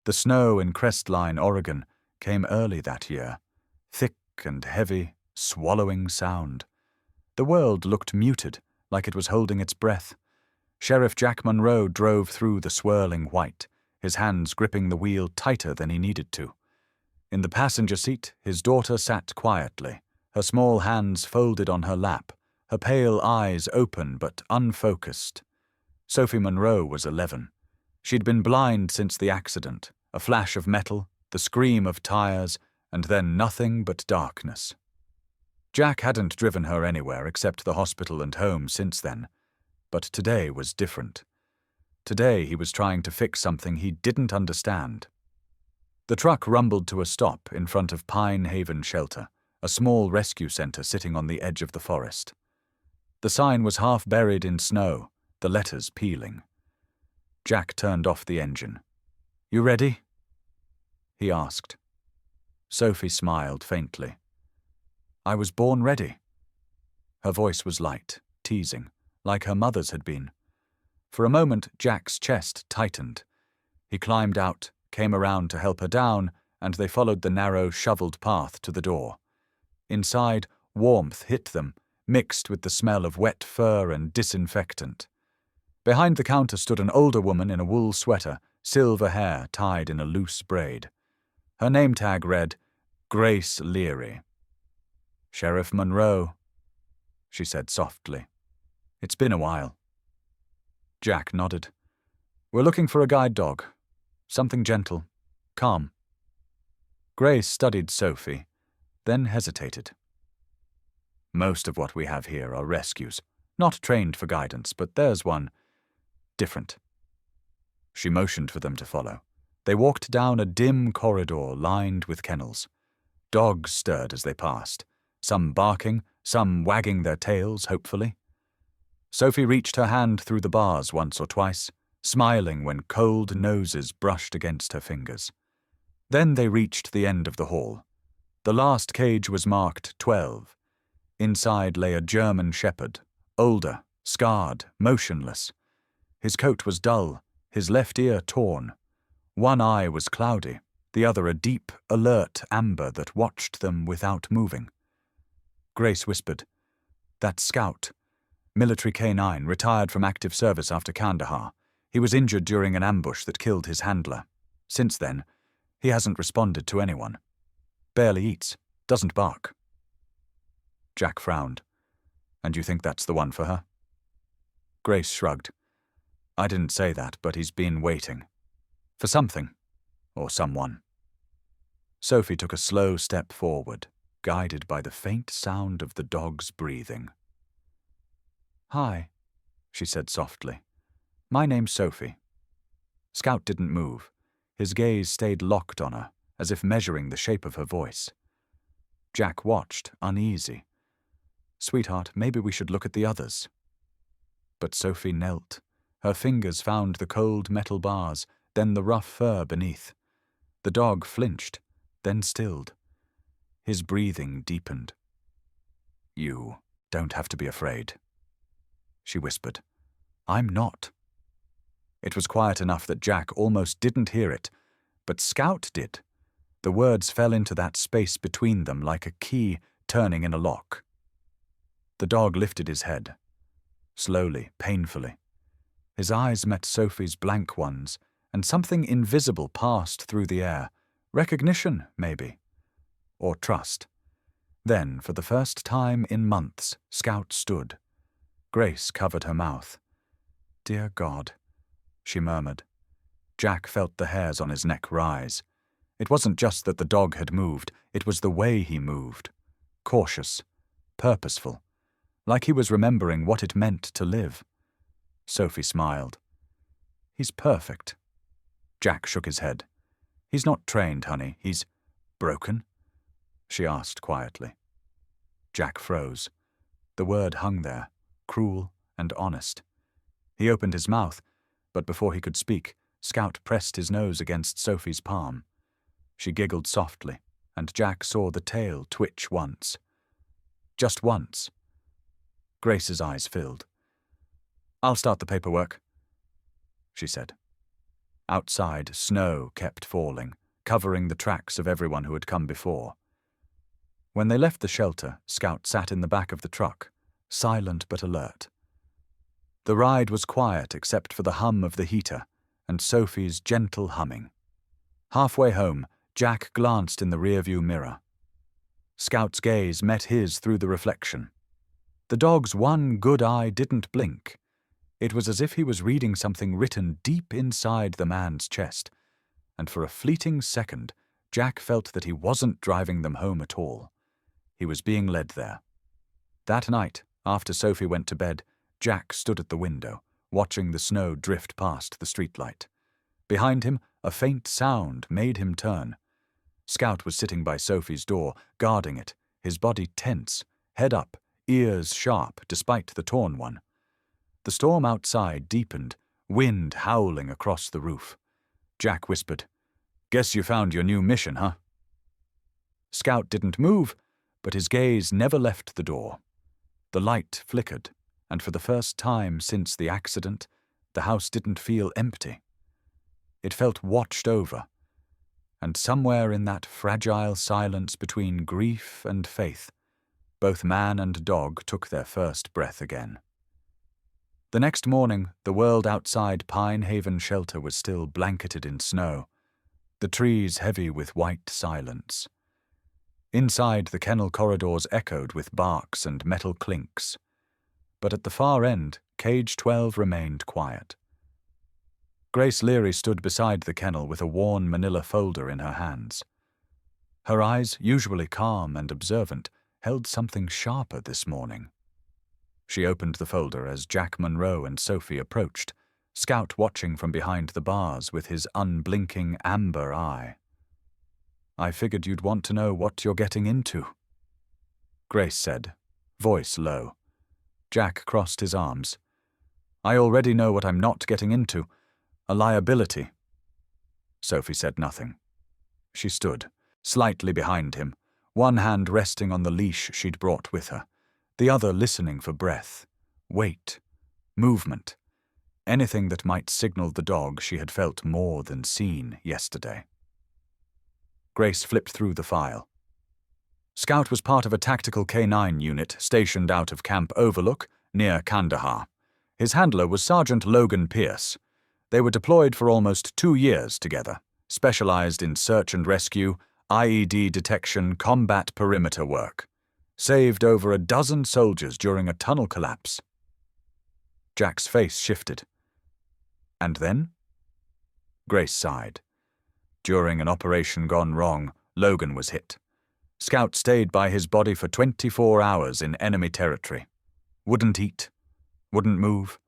The snow in Crestline, Oregon, came early that year, thick and heavy, swallowing sound. The world looked muted, like it was holding its breath. Sheriff Jack Monroe drove through the swirling white, his hands gripping the wheel tighter than he needed to. In the passenger seat, his daughter sat quietly, her small hands folded on her lap, her pale eyes open but unfocused. Sophie Monroe was 11. She'd been blind since the accident, a flash of metal, the scream of tires, and then nothing but darkness. Jack hadn't driven her anywhere except the hospital and home since then, but today was different. Today he was trying to fix something he didn't understand. The truck rumbled to a stop in front of Pine Haven Shelter, a small rescue center sitting on the edge of the forest. The sign was half buried in snow, the letters peeling. Jack turned off the engine. "You ready?" he asked. Sophie smiled faintly. "I was born ready." Her voice was light, teasing, like her mother's had been. For a moment, Jack's chest tightened. He climbed out, came around to help her down, and they followed the narrow, shoveled path to the door. Inside, warmth hit them, mixed with the smell of wet fur and disinfectant. Behind the counter stood an older woman in a wool sweater, silver hair tied in a loose braid. Her name tag read, Grace Leary. "Sheriff Monroe," she said softly. "It's been a while." Jack nodded. "We're looking for a guide dog. Something gentle, calm." Grace studied Sophie, then hesitated. "Most of what we have here are rescues, not trained for guidance, but there's one different." She motioned for them to follow. They walked down a dim corridor lined with kennels. Dogs stirred as they passed, some barking, some wagging their tails hopefully. Sophie reached her hand through the bars once or twice, smiling when cold noses brushed against her fingers. Then they reached the end of the hall. The last cage was marked 12. Inside lay a German shepherd, older, scarred, motionless. His coat was dull, his left ear torn. One eye was cloudy, the other a deep, alert amber that watched them without moving. Grace whispered, "That Scout. Military K-9, retired from active service after Kandahar. He was injured during an ambush that killed his handler. Since then, he hasn't responded to anyone. Barely eats, doesn't bark." Jack frowned. "And you think that's the one for her?" Grace shrugged. "I didn't say that, but he's been waiting. For something. Or someone." Sophie took a slow step forward, guided by the faint sound of the dog's breathing. "Hi," she said softly. "My name's Sophie." Scout didn't move. His gaze stayed locked on her, as if measuring the shape of her voice. Jack watched, uneasy. "Sweetheart, maybe we should look at the others." But Sophie knelt. Her fingers found the cold metal bars, then the rough fur beneath. The dog flinched, then stilled. His breathing deepened. "You don't have to be afraid," she whispered. "I'm not." It was quiet enough that Jack almost didn't hear it, but Scout did. The words fell into that space between them like a key turning in a lock. The dog lifted his head. Slowly, painfully. His eyes met Sophie's blank ones, and something invisible passed through the air. Recognition, maybe. Or trust. Then, for the first time in months, Scout stood. Grace covered her mouth. "Dear God," she murmured. Jack felt the hairs on his neck rise. It wasn't just that the dog had moved, it was the way he moved. Cautious, purposeful, like he was remembering what it meant to live. Sophie smiled. "He's perfect." Jack shook his head. "He's not trained, honey. He's broken?" she asked quietly. Jack froze. The word hung there, cruel and honest. He opened his mouth, but before he could speak, Scout pressed his nose against Sophie's palm. She giggled softly, and Jack saw the tail twitch once. Just once. Grace's eyes filled. "I'll start the paperwork," she said. Outside, snow kept falling, covering the tracks of everyone who had come before. When they left the shelter, Scout sat in the back of the truck, silent but alert. The ride was quiet except for the hum of the heater and Sophie's gentle humming. Halfway home, Jack glanced in the rearview mirror. Scout's gaze met his through the reflection. The dog's one good eye didn't blink. It was as if he was reading something written deep inside the man's chest, and for a fleeting second, Jack felt that he wasn't driving them home at all. He was being led there. That night, after Sophie went to bed, Jack stood at the window, watching the snow drift past the streetlight. Behind him, a faint sound made him turn. Scout was sitting by Sophie's door, guarding it, his body tense, head up, ears sharp despite the torn one. The storm outside deepened, wind howling across the roof. Jack whispered, "Guess you found your new mission, huh?" Scout didn't move, but his gaze never left the door. The light flickered, and for the first time since the accident, the house didn't feel empty. It felt watched over, and somewhere in that fragile silence between grief and faith, both man and dog took their first breath again. The next morning, the world outside Pine Haven shelter was still blanketed in snow, the trees heavy with white silence. Inside, the kennel corridors echoed with barks and metal clinks. But at the far end, cage 12 remained quiet. Grace Leary stood beside the kennel with a worn manila folder in her hands. Her eyes, usually calm and observant, held something sharper this morning. She opened the folder as Jack Monroe and Sophie approached, Scout watching from behind the bars with his unblinking amber eye. "I figured you'd want to know what you're getting into," Grace said, voice low. Jack crossed his arms. "I already know what I'm not getting into. A liability." Sophie said nothing. She stood, slightly behind him, one hand resting on the leash she'd brought with her, the other listening for breath, weight, movement, anything that might signal the dog she had felt more than seen yesterday. Grace flipped through the file. Scout was part of a tactical K-9 unit stationed out of Camp Overlook, near Kandahar. His handler was Sergeant Logan Pierce. They were deployed for almost 2 years together, specialized in search and rescue, IED detection, combat perimeter work. Saved over a dozen soldiers during a tunnel collapse. Jack's face shifted. And then? Grace sighed. During an operation gone wrong, Logan was hit. Scout stayed by his body for 24 hours in enemy territory. Wouldn't eat. Wouldn't move.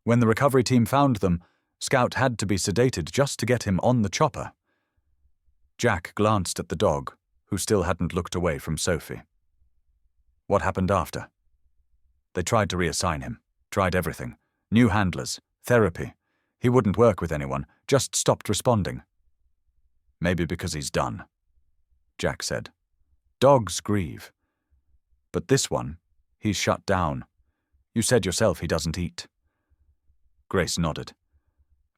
When the recovery team found them, Scout had to be sedated just to get him on the chopper. Jack glanced at the dog, who still hadn't looked away from Sophie. What happened after? They tried to reassign him, tried everything. New handlers, therapy. He wouldn't work with anyone, just stopped responding. "Maybe because he's done," Jack said. "Dogs grieve. But this one, he's shut down. You said yourself he doesn't eat." Grace nodded.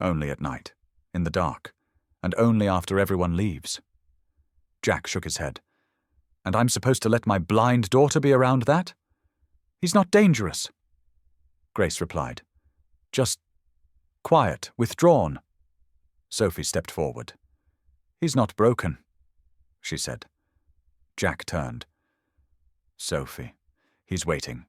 "Only at night, in the dark, and only after everyone leaves." Jack shook his head. "And I'm supposed to let my blind daughter be around that?" "He's not dangerous," Grace replied. "Just quiet, withdrawn." Sophie stepped forward. "He's not broken," she said. Jack turned. "Sophie, he's waiting."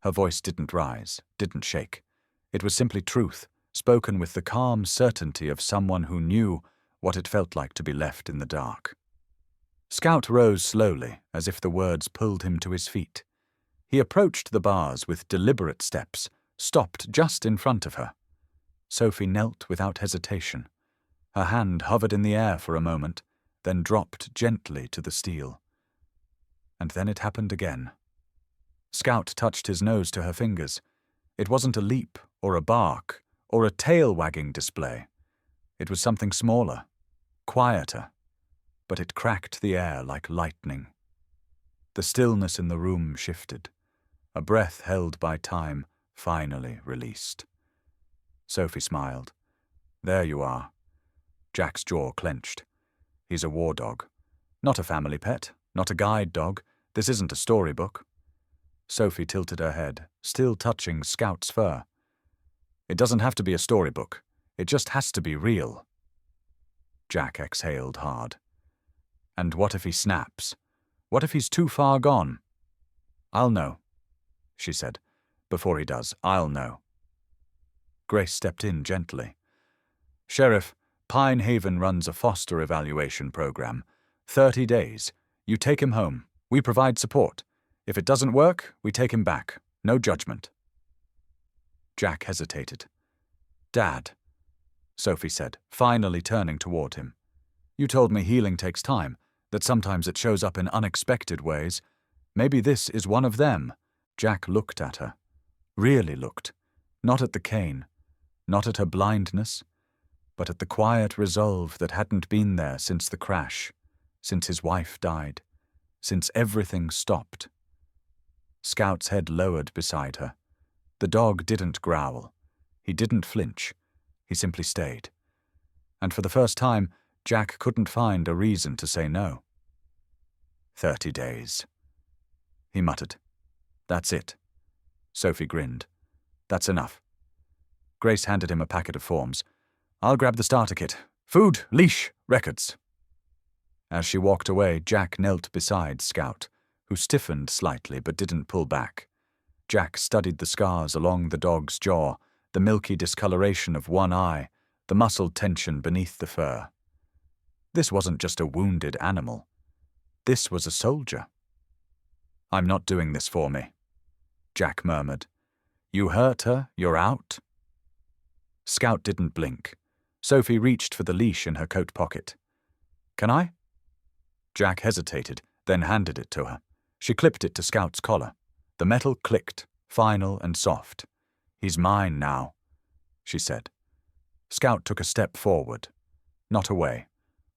Her voice didn't rise, didn't shake. It was simply truth, spoken with the calm certainty of someone who knew what it felt like to be left in the dark. Scout rose slowly, as if the words pulled him to his feet. He approached the bars with deliberate steps, stopped just in front of her. Sophie knelt without hesitation. Her hand hovered in the air for a moment, then dropped gently to the steel. And then it happened again. Scout touched his nose to her fingers. It wasn't a leap, or a bark, or a tail-wagging display. It was something smaller, quieter, but it cracked the air like lightning. The stillness in the room shifted. A breath held by time finally released. Sophie smiled. There you are. Jack's jaw clenched. He's a war dog. Not a family pet, not a guide dog. This isn't a storybook. Sophie tilted her head, still touching Scout's fur. It doesn't have to be a storybook. It just has to be real. Jack exhaled hard. And what if he snaps? What if he's too far gone? I'll know, she said. Before he does, I'll know. Grace stepped in gently. Sheriff, Pine Haven runs a foster evaluation program. 30 days. You take him home. We provide support. If it doesn't work, we take him back. No judgment. Jack hesitated. Dad, Sophie said, finally turning toward him. You told me healing takes time, that sometimes it shows up in unexpected ways. Maybe this is one of them. Jack looked at her. Really looked. Not at the cane. Not at her blindness. But at the quiet resolve that hadn't been there since the crash. Since his wife died. Since everything stopped. Scout's head lowered beside her. The dog didn't growl. He didn't flinch. He simply stayed. And for the first time, Jack couldn't find a reason to say no. 30 days. He muttered. That's it. Sophie grinned. That's enough. Grace handed him a packet of forms. I'll grab the starter kit. Food, leash, records. As she walked away, Jack knelt beside Scout, who stiffened slightly but didn't pull back. Jack studied the scars along the dog's jaw, the milky discoloration of one eye, the muscle tension beneath the fur. This wasn't just a wounded animal. This was a soldier. I'm not doing this for me, Jack murmured. You hurt her, you're out? Scout didn't blink. Sophie reached for the leash in her coat pocket. Can I? Jack hesitated, then handed it to her. She clipped it to Scout's collar. The metal clicked, final and soft. He's mine now, she said. Scout took a step forward. Not away.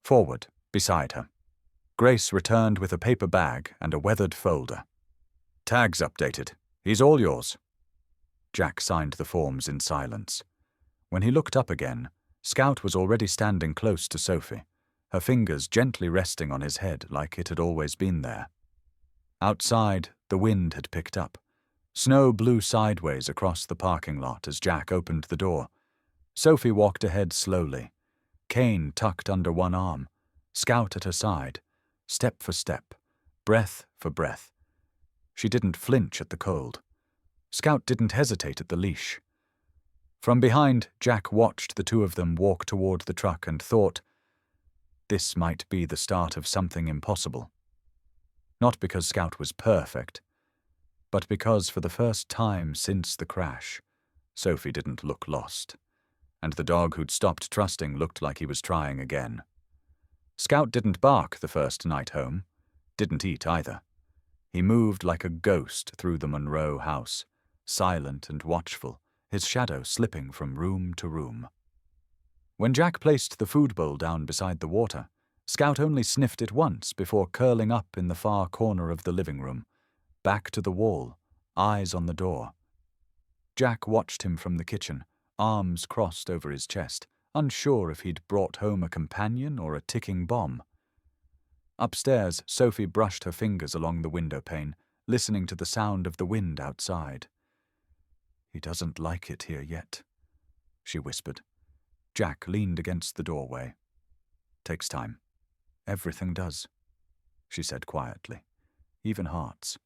Forward, beside her. Grace returned with a paper bag and a weathered folder. Tag's updated. He's all yours. Jack signed the forms in silence. When he looked up again, Scout was already standing close to Sophie, her fingers gently resting on his head like it had always been there. Outside, the wind had picked up. Snow blew sideways across the parking lot as Jack opened the door. Sophie walked ahead slowly, cane tucked under one arm, Scout at her side, step for step, breath for breath. She didn't flinch at the cold. Scout didn't hesitate at the leash. From behind, Jack watched the two of them walk toward the truck and thought, this might be the start of something impossible. Not because Scout was perfect, but because for the first time since the crash, Sophie didn't look lost, and the dog who'd stopped trusting looked like he was trying again. Scout didn't bark the first night home, didn't eat either. He moved like a ghost through the Monroe house, silent and watchful, his shadow slipping from room to room. When Jack placed the food bowl down beside the water, Scout only sniffed it once before curling up in the far corner of the living room, back to the wall, eyes on the door. Jack watched him from the kitchen, arms crossed over his chest, unsure if he'd brought home a companion or a ticking bomb. Upstairs, Sophie brushed her fingers along the window pane, listening to the sound of the wind outside. He doesn't like it here yet, she whispered. Jack leaned against the doorway. Takes time. Everything does, she said quietly. Even hearts.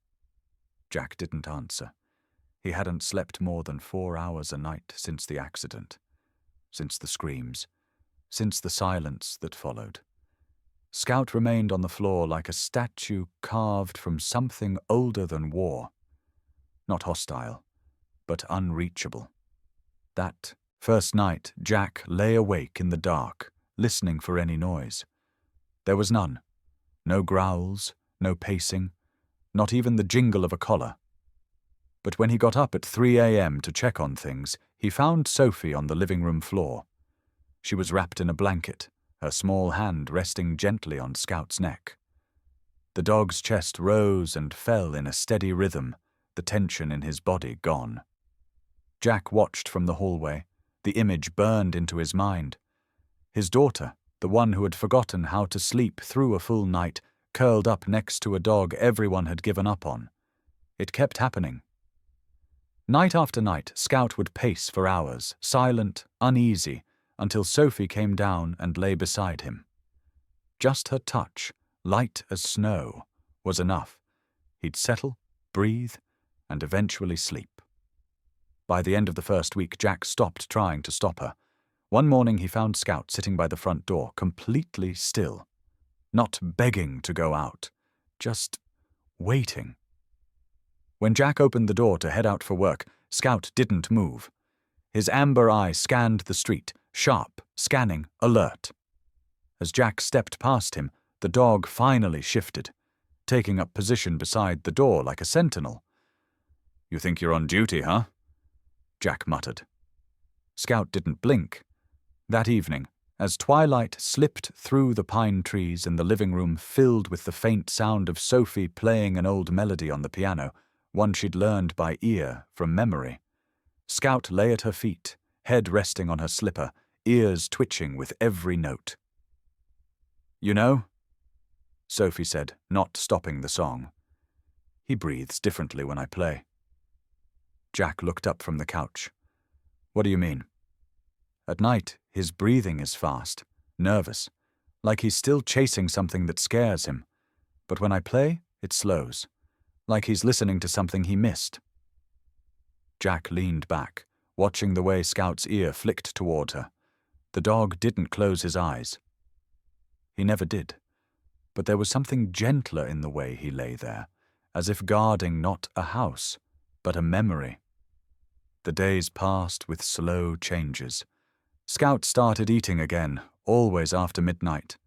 Jack didn't answer. He hadn't slept more than 4 hours a night since the accident, since the screams, since the silence that followed. Scout remained on the floor like a statue carved from something older than war. Not hostile, but unreachable. That first night, Jack lay awake in the dark, listening for any noise. There was none. No growls, no pacing, not even the jingle of a collar. But when he got up at 3 a.m. to check on things, he found Sophie on the living room floor. She was wrapped in a blanket, her small hand resting gently on Scout's neck. The dog's chest rose and fell in a steady rhythm, the tension in his body gone. Jack watched from the hallway, The image burned into his mind. His daughter, the one who had forgotten how to sleep through a full night, curled up next to a dog everyone had given up on. It kept happening. Night after night, Scout would pace for hours, silent, uneasy, until Sophie came down and lay beside him. Just her touch, light as snow, was enough. He'd settle, breathe, and eventually sleep. By the end of the first week, Jack stopped trying to stop her. One morning he found Scout sitting by the front door, completely still. Not begging to go out, just waiting. When Jack opened the door to head out for work, Scout didn't move. His amber eye scanned the street, sharp, scanning, alert. As Jack stepped past him, the dog finally shifted, taking up position beside the door like a sentinel. "You think you're on duty, huh?" Jack muttered. Scout didn't blink. That evening, as twilight slipped through the pine trees and the living room filled with the faint sound of Sophie playing an old melody on the piano, one she'd learned by ear from memory, Scout lay at her feet, head resting on her slipper, ears twitching with every note. "You know," Sophie said, not stopping the song, "he breathes differently when I play." Jack looked up from the couch. "What do you mean?" "At night, his breathing is fast, nervous, like he's still chasing something that scares him. But when I play, it slows, like he's listening to something he missed." Jack leaned back, watching the way Scout's ear flicked toward her. The dog didn't close his eyes. He never did. But there was something gentler in the way he lay there, as if guarding not a house, but a memory. The days passed with slow changes. Scout started eating again, always after midnight.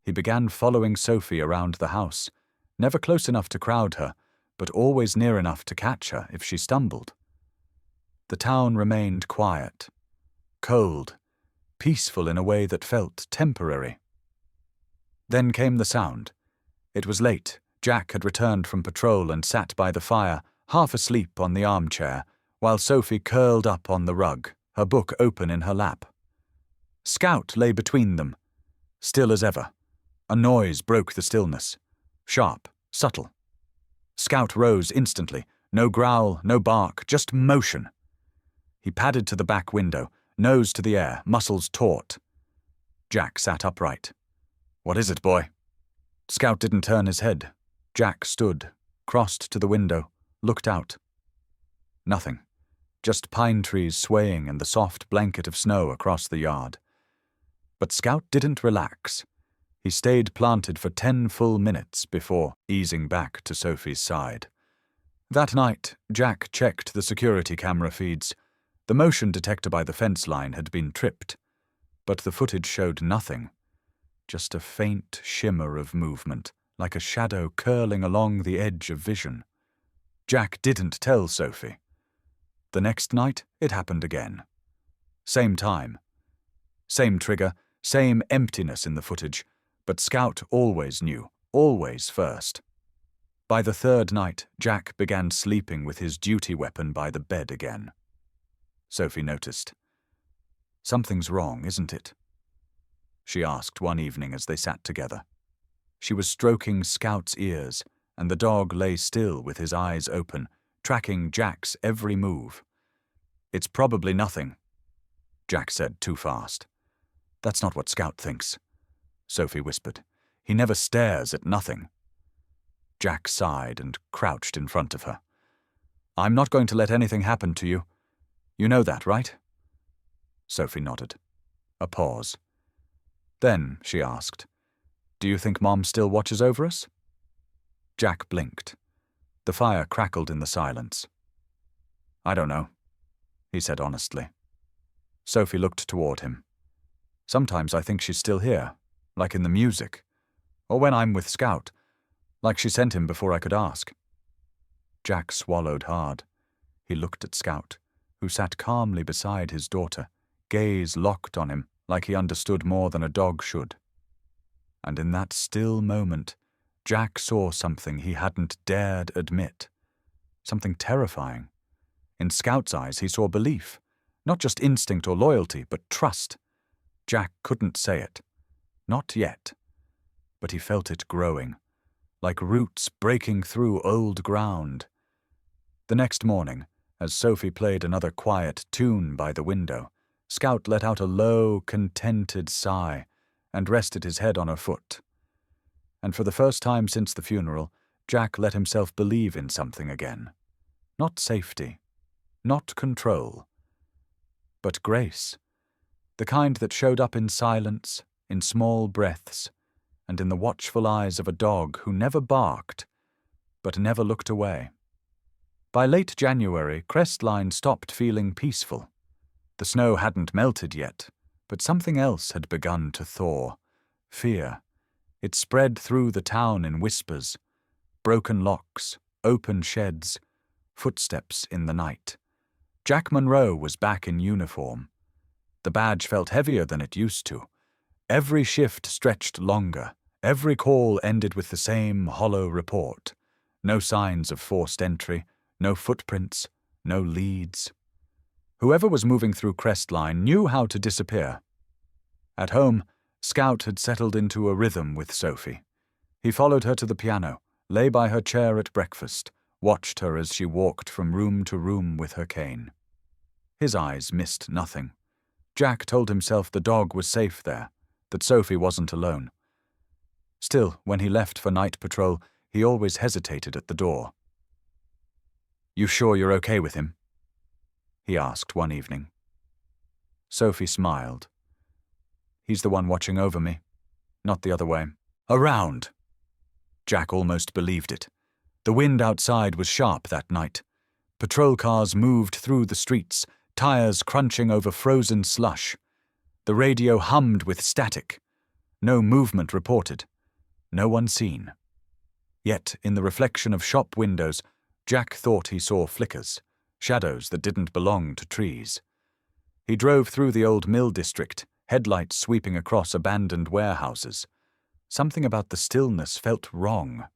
He began following Sophie around the house, never close enough to crowd her, but always near enough to catch her if she stumbled. The town remained quiet, cold, peaceful in a way that felt temporary. Then came the sound. It was late. Jack had returned from patrol and sat by the fire, half asleep on the armchair, while Sophie curled up on the rug, her book open in her lap. Scout lay between them, still as ever. A noise broke the stillness. Sharp, subtle. Scout rose instantly. No growl, no bark, just motion. He padded to the back window, nose to the air, muscles taut. Jack sat upright. "What is it, boy?" Scout didn't turn his head. Jack stood, crossed to the window, looked out. Nothing. Just pine trees swaying and the soft blanket of snow across the yard. But Scout didn't relax. He stayed planted for 10 full minutes before easing back to Sophie's side. That night, Jack checked the security camera feeds. The motion detector by the fence line had been tripped, but the footage showed nothing. Just a faint shimmer of movement, like a shadow curling along the edge of vision. Jack didn't tell Sophie. The next night, it happened again. Same time. Same trigger, same emptiness in the footage, but Scout always knew, always first. By the third night, Jack began sleeping with his duty weapon by the bed again. Sophie noticed. "Something's wrong, isn't it?" she asked one evening as they sat together. She was stroking Scout's ears, and the dog lay still with his eyes open, tracking Jack's every move. "It's probably nothing," Jack said too fast. "That's not what Scout thinks," Sophie whispered. "He never stares at nothing." Jack sighed and crouched in front of her. "I'm not going to let anything happen to you. You know that, right?" Sophie nodded. A pause. Then she asked, "Do you think Mom still watches over us?" Jack blinked. The fire crackled in the silence. "I don't know," he said honestly. Sophie looked toward him. "Sometimes I think she's still here, like in the music, or when I'm with Scout, like she sent him before I could ask." Jack swallowed hard. He looked at Scout, who sat calmly beside his daughter, gaze locked on him like he understood more than a dog should. And in that still moment, Jack saw something he hadn't dared admit, something terrifying. In Scout's eyes he saw belief, Not just instinct or loyalty, but trust. Jack couldn't say it. Not yet. But he felt it growing, like roots breaking through old ground. The next morning, as Sophie played another quiet tune by the window, Scout let out a low, contented sigh and rested his head on her foot. And for the first time since the funeral, Jack let himself believe in something again. Not safety, not control, but grace. The kind that showed up in silence, in small breaths, and in the watchful eyes of a dog who never barked, but never looked away. By late January, Crestline stopped feeling peaceful. The snow hadn't melted yet, but something else had begun to thaw. Fear. It spread through the town in whispers. Broken locks, open sheds, footsteps in the night. Jack Monroe was back in uniform. The badge felt heavier than it used to. Every shift stretched longer. Every call ended with the same hollow report. No signs of forced entry, no footprints, no leads. Whoever was moving through Crestline knew how to disappear. At home, Scout had settled into a rhythm with Sophie. He followed her to the piano, lay by her chair at breakfast, watched her as she walked from room to room with her cane. His eyes missed nothing. Jack told himself the dog was safe there, that Sophie wasn't alone. Still, when he left for night patrol, he always hesitated at the door. "You sure you're okay with him?" he asked one evening. Sophie smiled. "He's the one watching over me, not the other way." Around! Jack almost believed it. The wind outside was sharp that night. Patrol cars moved through the streets, tires crunching over frozen slush. The radio hummed with static. No movement reported. No one seen. Yet, in the reflection of shop windows, Jack thought he saw flickers, shadows that didn't belong to trees. He drove through the old mill district, headlights sweeping across abandoned warehouses. Something about the stillness felt wrong.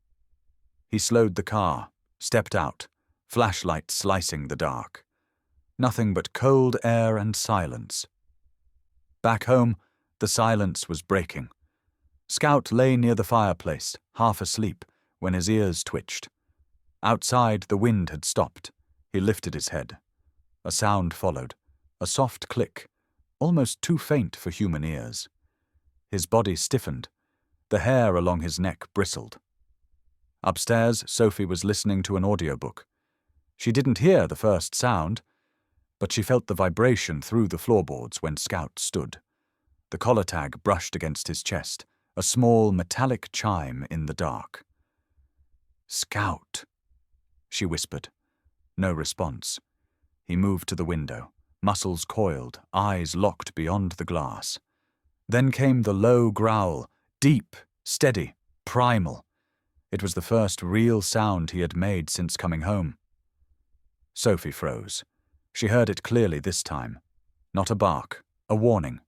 He slowed the car, stepped out, flashlight slicing the dark. Nothing but cold air and silence. Back home, the silence was breaking. Scout lay near the fireplace, half asleep, when his ears twitched. Outside, the wind had stopped. He lifted his head. A sound followed, a soft click, almost too faint for human ears. His body stiffened. The hair along his neck bristled. Upstairs, Sophie was listening to an audiobook. She didn't hear the first sound, but she felt the vibration through the floorboards when Scout stood. The collar tag brushed against his chest, a small metallic chime in the dark. "Scout," she whispered. No response. He moved to the window, muscles coiled, eyes locked beyond the glass. Then came the low growl, deep, steady, primal. It was the first real sound he had made since coming home. Sophie froze. She heard it clearly this time. Not a bark, a warning.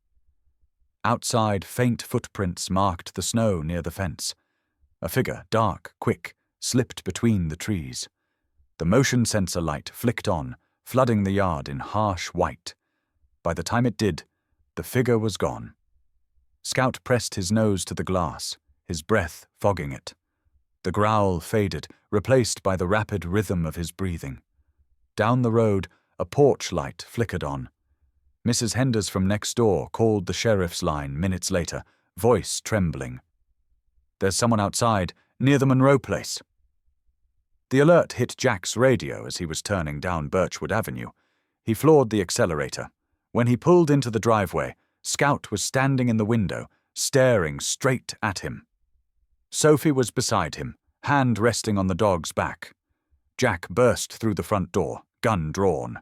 Outside, faint footprints marked the snow near the fence. A figure, dark, quick, slipped between the trees. The motion sensor light flicked on, flooding the yard in harsh white. By the time it did, the figure was gone. Scout pressed his nose to the glass, his breath fogging it. The growl faded, replaced by the rapid rhythm of his breathing. Down the road, a porch light flickered on. Mrs. Henders from next door called the sheriff's line minutes later, voice trembling. "There's someone outside, near the Monroe place." The alert hit Jack's radio as he was turning down Birchwood Avenue. He floored the accelerator. When he pulled into the driveway, Scout was standing in the window, staring straight at him. Sophie was beside him, hand resting on the dog's back. Jack burst through the front door, gun drawn.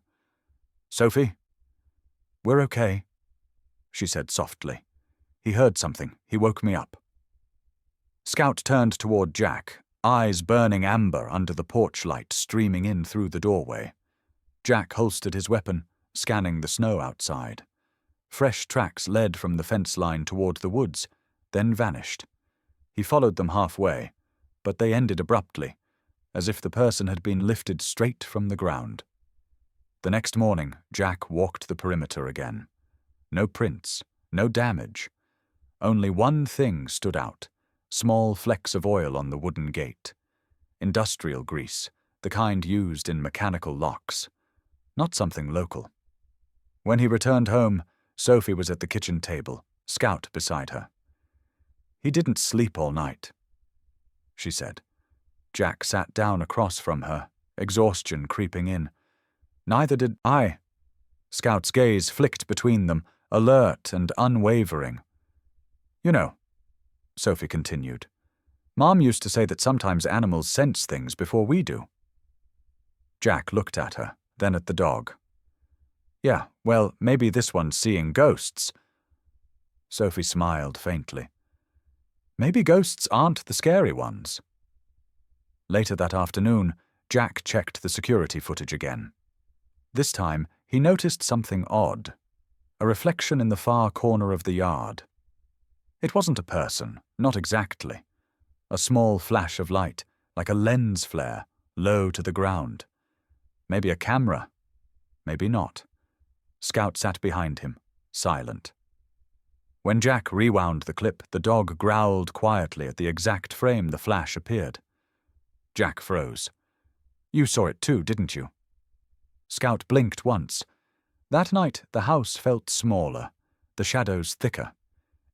"Sophie?" "We're okay," she said softly. "He heard something. He woke me up." Scout turned toward Jack, eyes burning amber under the porch light streaming in through the doorway. Jack holstered his weapon, scanning the snow outside. Fresh tracks led from the fence line toward the woods, then vanished. He followed them halfway, but they ended abruptly, as if the person had been lifted straight from the ground. The next morning, Jack walked the perimeter again. No prints, no damage. Only one thing stood out: small flecks of oil on the wooden gate. Industrial grease, the kind used in mechanical locks. Not something local. When he returned home, Sophie was at the kitchen table, Scout beside her. "He didn't sleep all night," she said. Jack sat down across from her, exhaustion creeping in. "Neither did I." Scout's gaze flicked between them, alert and unwavering. "You know," Sophie continued, "Mom used to say that sometimes animals sense things before we do." Jack looked at her, then at the dog. "Yeah, well, maybe this one's seeing ghosts." Sophie smiled faintly. "Maybe ghosts aren't the scary ones." Later that afternoon, Jack checked the security footage again. This time, he noticed something odd. A reflection in the far corner of the yard. It wasn't a person, not exactly. A small flash of light, like a lens flare, low to the ground. Maybe a camera. Maybe not. Scout sat behind him, silent. When Jack rewound the clip, the dog growled quietly at the exact frame the flash appeared. Jack froze. "You saw it too, didn't you?" Scout blinked once. That night, the house felt smaller, the shadows thicker.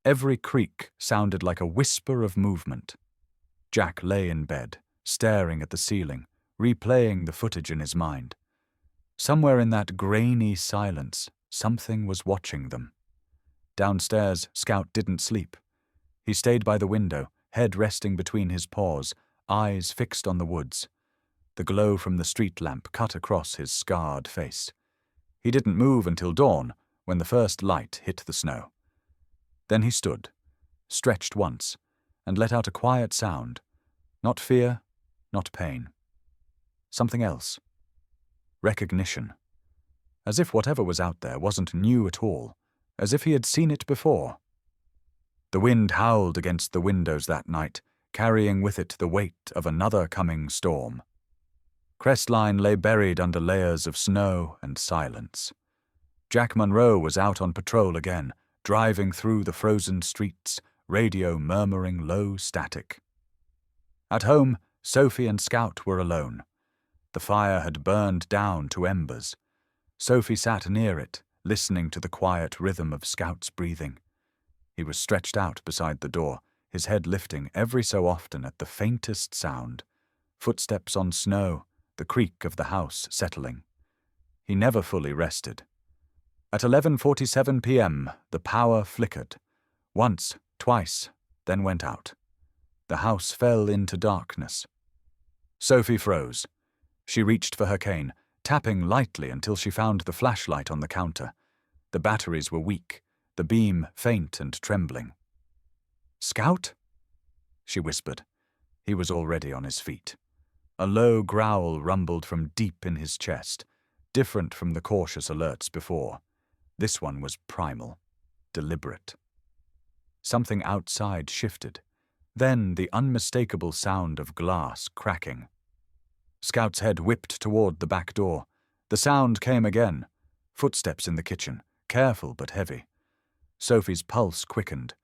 Every creak sounded like a whisper of movement. Jack lay in bed, staring at the ceiling, replaying the footage in his mind. Somewhere in that grainy silence, something was watching them. Downstairs, Scout didn't sleep. He stayed by the window, head resting between his paws, eyes fixed on the woods. The glow from the street lamp cut across his scarred face. He didn't move until dawn, when the first light hit the snow. Then he stood, stretched once, and let out a quiet sound. Not fear, not pain. Something else. Recognition. As if whatever was out there wasn't new at all, as if he had seen it before. The wind howled against the windows that night, carrying with it the weight of another coming storm. Crestline lay buried under layers of snow and silence. Jack Monroe was out on patrol again, driving through the frozen streets, radio murmuring low static. At home, Sophie and Scout were alone. The fire had burned down to embers. Sophie sat near it, listening to the quiet rhythm of Scout's breathing. He was stretched out beside the door, his head lifting every so often at the faintest sound. Footsteps on snow, the creak of the house settling. He never fully rested. At 11:47 p.m., the power flickered. Once, twice, then went out. The house fell into darkness. Sophie froze. She reached for her cane, tapping lightly until she found the flashlight on the counter. The batteries were weak, the beam faint and trembling. "Scout?" she whispered. He was already on his feet. A low growl rumbled from deep in his chest, different from the cautious alerts before. This one was primal, deliberate. Something outside shifted. Then the unmistakable sound of glass cracking. Scout's head whipped toward the back door. The sound came again. Footsteps in the kitchen, careful but heavy. Sophie's pulse quickened.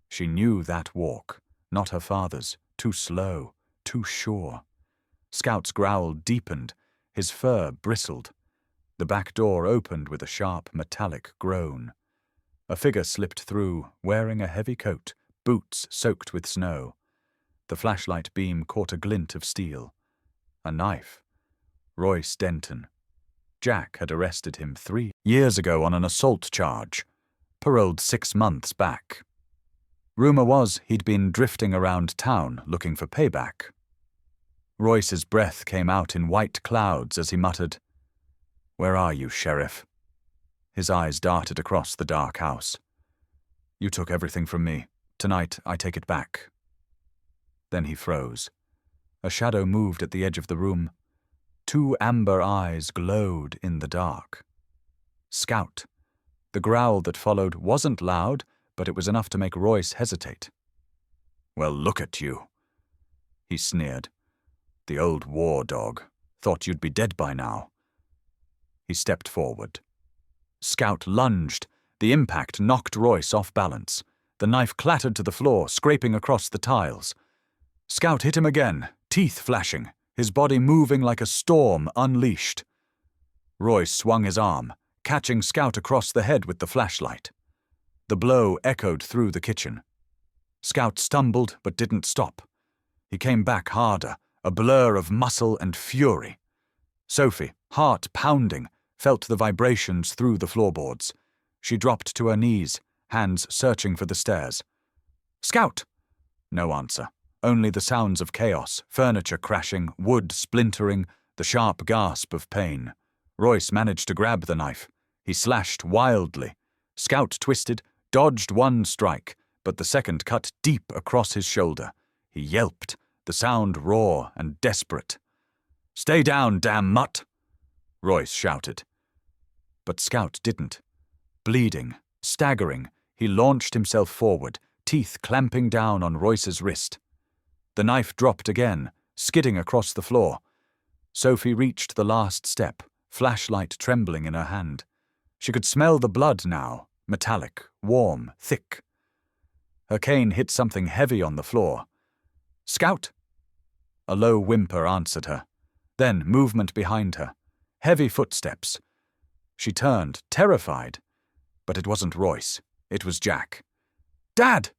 She knew that walk, not her father's, too slow, too sure. Scout's growl deepened, his fur bristled. The back door opened with a sharp metallic groan. A figure slipped through, wearing a heavy coat, boots soaked with snow. The flashlight beam caught a glint of steel. A knife. Royce Denton. Jack had arrested him 3 years ago on an assault charge, paroled 6 months back. Rumor was he'd been drifting around town looking for payback. Royce's breath came out in white clouds as he muttered, "Where are you, Sheriff?" His eyes darted across the dark house. "You took everything from me. Tonight I take it back." Then he froze. A shadow moved at the edge of the room. 2 amber eyes glowed in the dark. Scout. The growl that followed wasn't loud, but it was enough to make Royce hesitate. "Well, look at you," he sneered. "The old war dog. Thought you'd be dead by now." He stepped forward. Scout lunged. The impact knocked Royce off balance. The knife clattered to the floor, scraping across the tiles. Scout hit him again, teeth flashing, his body moving like a storm unleashed. Royce swung his arm, catching Scout across the head with the flashlight. The blow echoed through the kitchen. Scout stumbled but didn't stop. He came back harder, a blur of muscle and fury. Sophie, heart pounding, felt the vibrations through the floorboards. She dropped to her knees, hands searching for the stairs. "Scout!" No answer. Only the sounds of chaos, furniture crashing, wood splintering, the sharp gasp of pain. Royce managed to grab the knife. He slashed wildly. Scout twisted, dodged one strike, but the second cut deep across his shoulder. He yelped, the sound raw and desperate. "Stay down, damn mutt!" Royce shouted. But Scout didn't. Bleeding, staggering, he launched himself forward, teeth clamping down on Royce's wrist. The knife dropped again, skidding across the floor. Sophie reached the last step, flashlight trembling in her hand. She could smell the blood now, metallic, warm, thick. Her cane hit something heavy on the floor. "Scout!" A low whimper answered her. Then movement behind her. Heavy footsteps. She turned, terrified. But it wasn't Royce. It was Jack. "Dad!"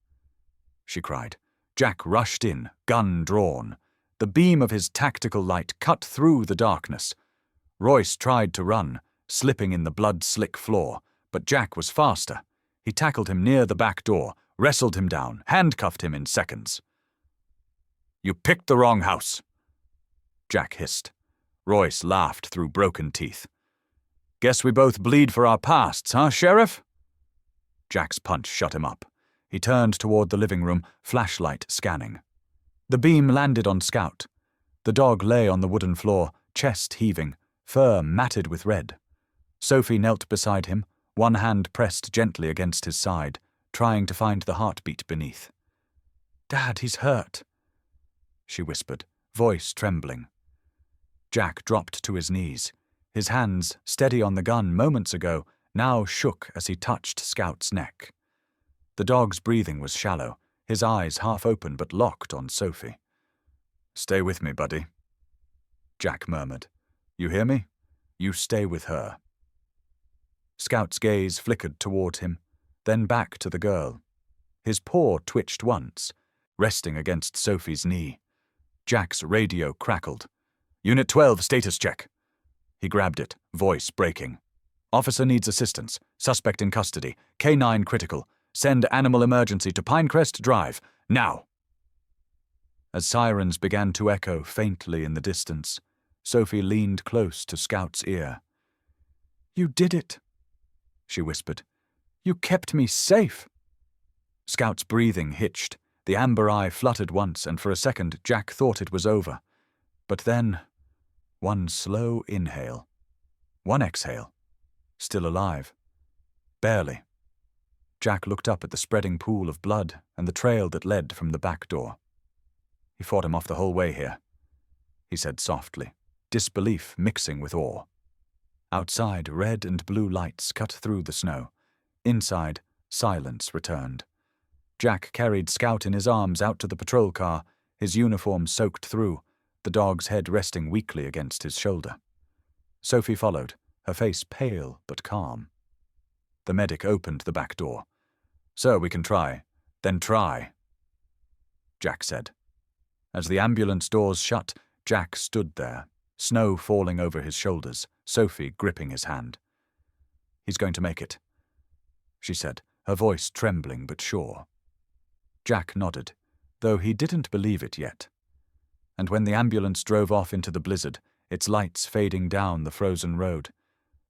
she cried. Jack rushed in, gun drawn. The beam of his tactical light cut through the darkness. Royce tried to run, slipping in the blood-slick floor, but Jack was faster. He tackled him near the back door, wrestled him down, handcuffed him in seconds. "You picked the wrong house," Jack hissed. Royce laughed through broken teeth. "Guess we both bleed for our pasts, huh, Sheriff?" Jack's punch shut him up. He turned toward the living room, flashlight scanning. The beam landed on Scout. The dog lay on the wooden floor, chest heaving, fur matted with red. Sophie knelt beside him, one hand pressed gently against his side, trying to find the heartbeat beneath. "Dad, he's hurt," she whispered, voice trembling. Jack dropped to his knees. His hands, steady on the gun moments ago, now shook as he touched Scout's neck. The dog's breathing was shallow, his eyes half open but locked on Sophie. "Stay with me, buddy," Jack murmured. "You hear me? You stay with her." Scout's gaze flickered toward him, then back to the girl. His paw twitched once, resting against Sophie's knee. Jack's radio crackled. "Unit 12, status check." He grabbed it, voice breaking. "Officer needs assistance. Suspect in custody. K9 critical. Send animal emergency to Pinecrest Drive. Now!" As sirens began to echo faintly in the distance, Sophie leaned close to Scout's ear. "You did it," she whispered. "You kept me safe." Scout's breathing hitched. The amber eye fluttered once, and for a second Jack thought it was over. But then, one slow inhale. One exhale. Still alive. Barely. Jack looked up at the spreading pool of blood and the trail that led from the back door. "He fought him off the whole way here," he said softly, disbelief mixing with awe. Outside, red and blue lights cut through the snow. Inside, silence returned. Jack carried Scout in his arms out to the patrol car, his uniform soaked through, the dog's head resting weakly against his shoulder. Sophie followed, her face pale but calm. The medic opened the back door. "Sir, we can try." "Then try," Jack said. As the ambulance doors shut, Jack stood there, snow falling over his shoulders, Sophie gripping his hand. "He's going to make it," she said, her voice trembling but sure. Jack nodded, though he didn't believe it yet. And when the ambulance drove off into the blizzard, its lights fading down the frozen road,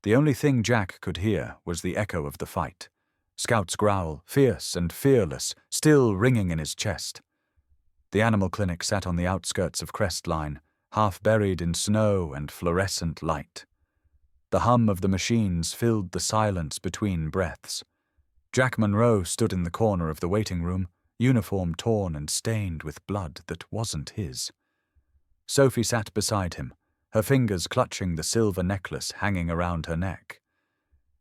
the only thing Jack could hear was the echo of the fight. Scout's growl, fierce and fearless, still ringing in his chest. The animal clinic sat on the outskirts of Crestline, half buried in snow and fluorescent light. The hum of the machines filled the silence between breaths. Jack Monroe stood in the corner of the waiting room, uniform torn and stained with blood that wasn't his. Sophie sat beside him, her fingers clutching the silver necklace hanging around her neck.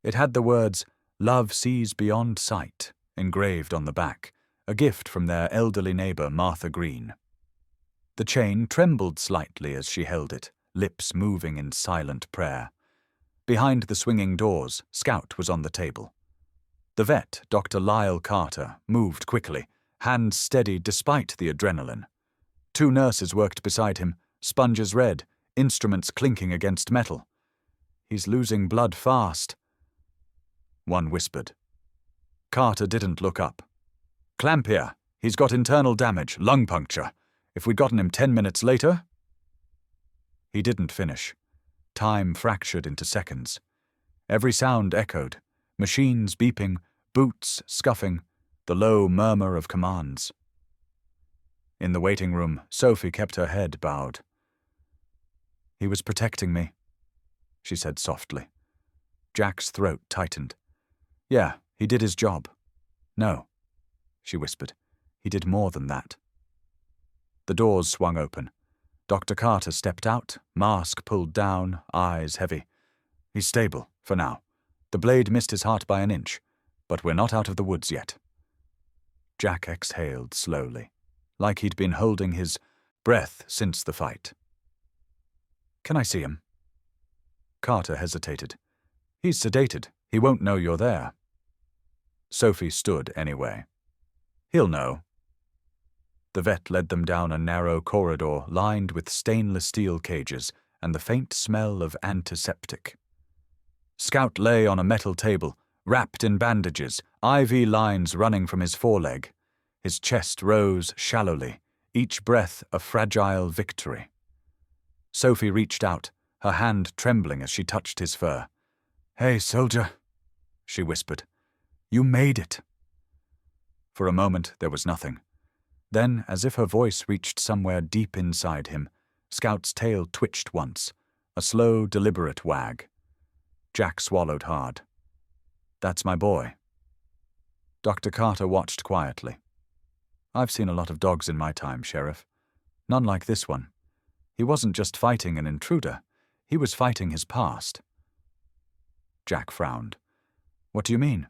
It had the words, "Love sees beyond sight," engraved on the back, a gift from their elderly neighbor Martha Green. The chain trembled slightly as she held it, lips moving in silent prayer. Behind the swinging doors, Scout was on the table. The vet, Dr. Lyle Carter, moved quickly, hands steady despite the adrenaline. 2 nurses worked beside him, sponges red, instruments clinking against metal. "He's losing blood fast," one whispered. Carter didn't look up. "Clamp here. He's got internal damage, lung puncture. If we'd gotten him 10 minutes later..." He didn't finish. Time fractured into seconds. Every sound echoed, machines beeping, boots scuffing, the low murmur of commands. In the waiting room, Sophie kept her head bowed. "He was protecting me," she said softly. Jack's throat tightened. "Yeah, he did his job." "No," she whispered. "He did more than that." The doors swung open. Dr. Carter stepped out, mask pulled down, eyes heavy. "He's stable, for now. The blade missed his heart by an inch, but we're not out of the woods yet." Jack exhaled slowly, like he'd been holding his breath since the fight. "Can I see him?" Carter hesitated. "He's sedated. He won't know you're there." Sophie stood anyway. "He'll know." The vet led them down a narrow corridor lined with stainless steel cages and the faint smell of antiseptic. Scout lay on a metal table, wrapped in bandages, IV lines running from his foreleg. His chest rose shallowly, each breath a fragile victory. Sophie reached out, her hand trembling as she touched his fur. "Hey, soldier," she whispered. "You made it." For a moment there was nothing. Then, as if her voice reached somewhere deep inside him, Scout's tail twitched once, a slow, deliberate wag. Jack swallowed hard. "That's my boy." Dr. Carter watched quietly. "I've seen a lot of dogs in my time, Sheriff. None like this one. He wasn't just fighting an intruder. He was fighting his past." Jack frowned. "What do you mean?"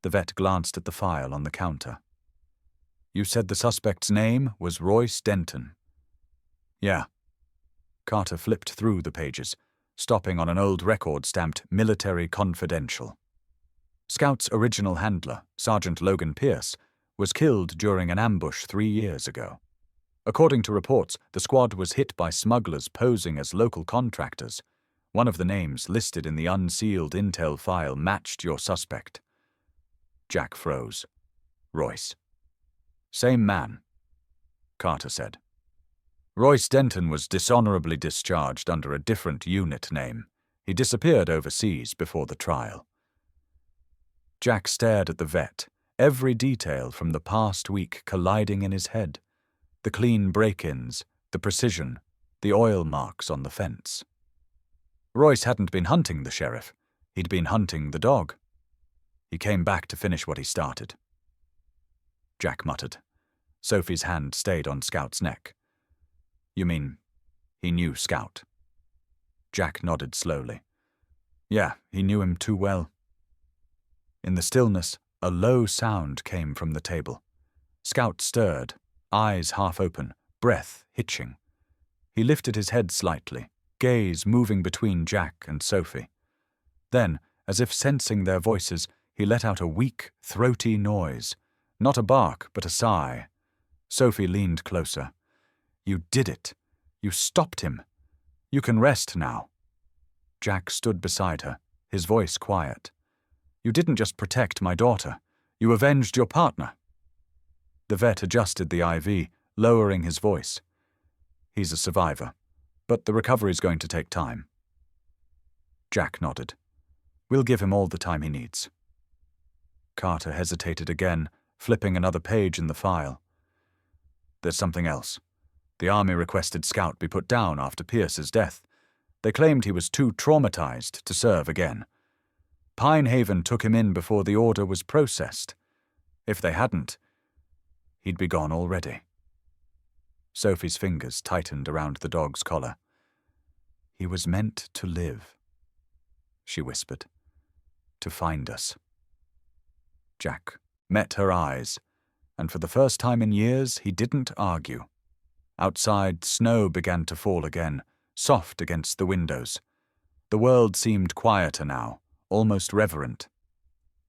The vet glanced at the file on the counter. "You said the suspect's name was Royce Denton." "Yeah." Carter flipped through the pages, stopping on an old record stamped Military Confidential. Scout's original handler, Sergeant Logan Pierce, was killed during an ambush 3 years ago. According to reports, the squad was hit by smugglers posing as local contractors. One of the names listed in the unsealed intel file matched your suspect. Jack froze. "Royce." "Same man," Carter said. "Royce Denton was dishonorably discharged under a different unit name. He disappeared overseas before the trial." Jack stared at the vet, every detail from the past week colliding in his head. The clean break-ins, the precision, the oil marks on the fence. Royce hadn't been hunting the sheriff. He'd been hunting the dog. He came back to finish what he started. Jack muttered. Sophie's hand stayed on Scout's neck. "You mean, he knew Scout?" Jack nodded slowly. "Yeah, he knew him too well." In the stillness, a low sound came from the table. Scout stirred, eyes half open, breath hitching. He lifted his head slightly, gaze moving between Jack and Sophie. Then, as if sensing their voices, he let out a weak, throaty noise. Not a bark, but a sigh. Sophie leaned closer. "You did it. You stopped him. You can rest now." Jack stood beside her, his voice quiet. "You didn't just protect my daughter. You avenged your partner." The vet adjusted the IV, lowering his voice. "He's a survivor, but the recovery's going to take time." Jack nodded. "We'll give him all the time he needs." Carter hesitated again, flipping another page in the file. "There's something else. The Army requested Scout be put down after Pierce's death. They claimed he was too traumatized to serve again. Pine Haven took him in before the order was processed. If they hadn't, he'd be gone already." Sophie's fingers tightened around the dog's collar. He was meant to live, she whispered, to find us. Jack met her eyes, and for the first time in years he didn't argue. Outside, snow began to fall again, soft against the windows. The world seemed quieter now, almost reverent.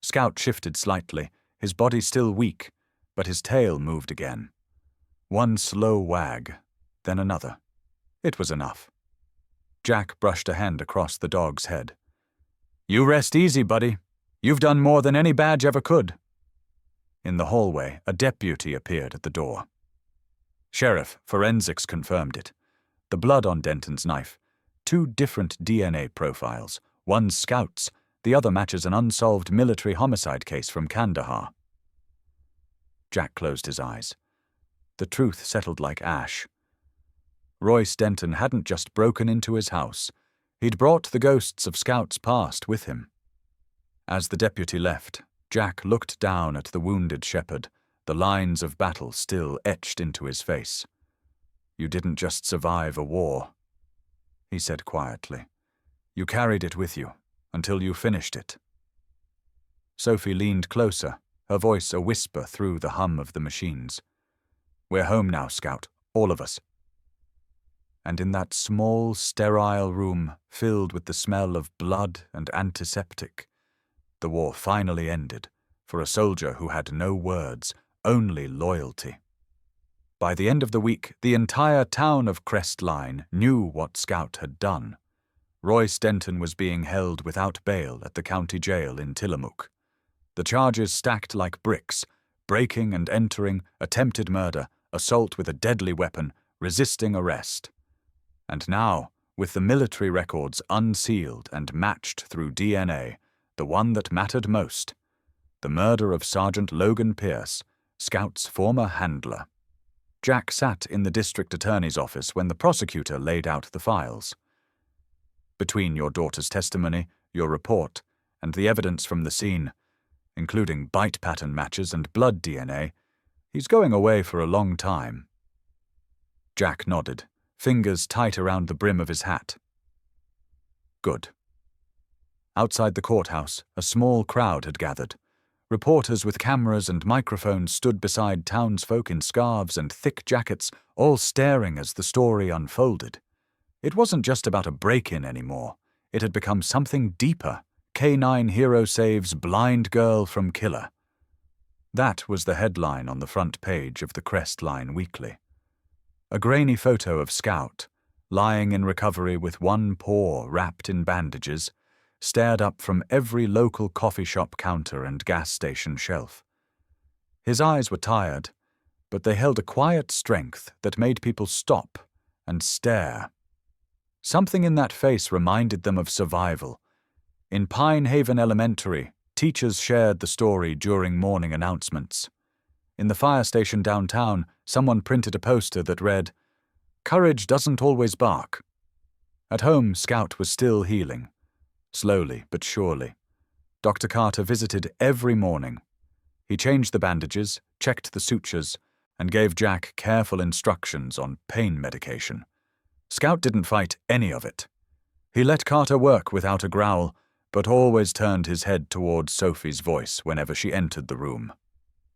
Scout shifted slightly, his body still weak, but his tail moved again. One slow wag, then another. It was enough. Jack brushed a hand across the dog's head. "You rest easy, buddy. You've done more than any badge ever could." In the hallway, a deputy appeared at the door. Sheriff, forensics confirmed it. The blood on Denton's knife. 2 different DNA profiles. One Scout's, the other matches an unsolved military homicide case from Kandahar. Jack closed his eyes. The truth settled like ash. Royce Denton hadn't just broken into his house. He'd brought the ghosts of Scout's past with him. As the deputy left, Jack looked down at the wounded shepherd, the lines of battle still etched into his face. "You didn't just survive a war," he said quietly. "You carried it with you, until you finished it." Sophie leaned closer, her voice a whisper through the hum of the machines. "We're home now, Scout, all of us." And in that small, sterile room, filled with the smell of blood and antiseptic, the war finally ended for a soldier who had no words, only loyalty. By the end of the week, the entire town of Crestline knew what Scout had done. Royce Denton was being held without bail at the county jail in Tillamook. The charges stacked like bricks: breaking and entering, attempted murder, assault with a deadly weapon, resisting arrest. And now, with the military records unsealed and matched through DNA, the one that mattered most: the murder of Sergeant Logan Pierce, Scout's former handler. Jack sat in the district attorney's office when the prosecutor laid out the files. "Between your daughter's testimony, your report, and the evidence from the scene, including bite pattern matches and blood DNA, he's going away for a long time." Jack nodded, fingers tight around the brim of his hat. "Good." Outside the courthouse, a small crowd had gathered. Reporters with cameras and microphones stood beside townsfolk in scarves and thick jackets, all staring as the story unfolded. It wasn't just about a break-in anymore. It had become something deeper. K9 hero saves blind girl from killer. That was the headline on the front page of the Crestline Weekly. A grainy photo of Scout, lying in recovery with one paw wrapped in bandages, stared up from every local coffee shop counter and gas station shelf. His eyes were tired, but they held a quiet strength that made people stop and stare. Something in that face reminded them of survival. In Pine Haven Elementary, teachers shared the story during morning announcements. In the fire station downtown, someone printed a poster that read, "Courage doesn't always bark." At home, Scout was still healing. Slowly but surely. Dr. Carter visited every morning. He changed the bandages, checked the sutures, and gave Jack careful instructions on pain medication. Scout didn't fight any of it. He let Carter work without a growl, but always turned his head towards Sophie's voice whenever she entered the room.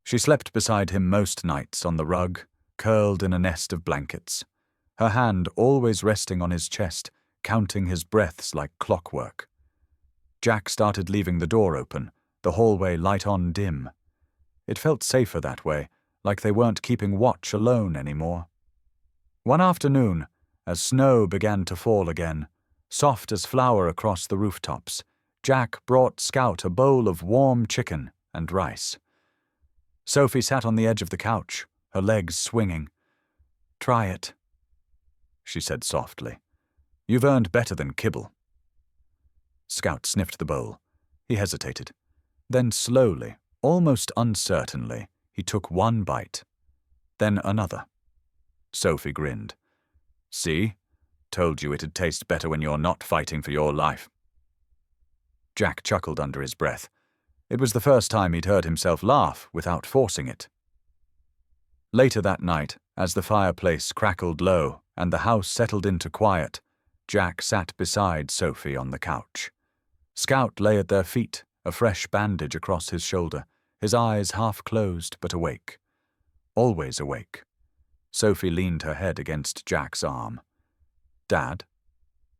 She slept beside him most nights on the rug, curled in a nest of blankets, her hand always resting on his chest, counting his breaths like clockwork. Jack started leaving the door open, the hallway light on dim. It felt safer that way, like they weren't keeping watch alone anymore. One afternoon, as snow began to fall again, soft as flour across the rooftops, Jack brought Scout a bowl of warm chicken and rice. Sophie sat on the edge of the couch, her legs swinging. "Try it," she said softly. "You've earned better than kibble." Scout sniffed the bowl. He hesitated. Then slowly, almost uncertainly, he took one bite. Then another. Sophie grinned. "See? Told you it'd taste better when you're not fighting for your life." Jack chuckled under his breath. It was the first time he'd heard himself laugh without forcing it. Later that night, as the fireplace crackled low and the house settled into quiet, Jack sat beside Sophie on the couch. Scout lay at their feet, a fresh bandage across his shoulder, his eyes half closed but awake. Always awake. Sophie leaned her head against Jack's arm. "Dad?"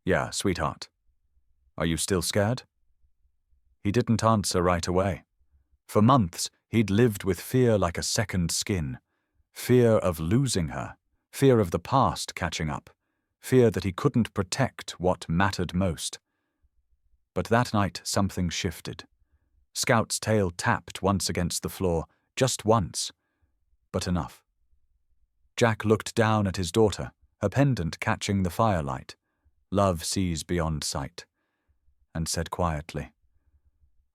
"Yeah, sweetheart. Are you still scared?" He didn't answer right away. For months, he'd lived with fear like a second skin. Fear of losing her, fear of the past catching up, fear that he couldn't protect what mattered most. But that night something shifted. Scout's tail tapped once against the floor, just once, but enough. Jack looked down at his daughter, her pendant catching the firelight. Love sees beyond sight. And said quietly,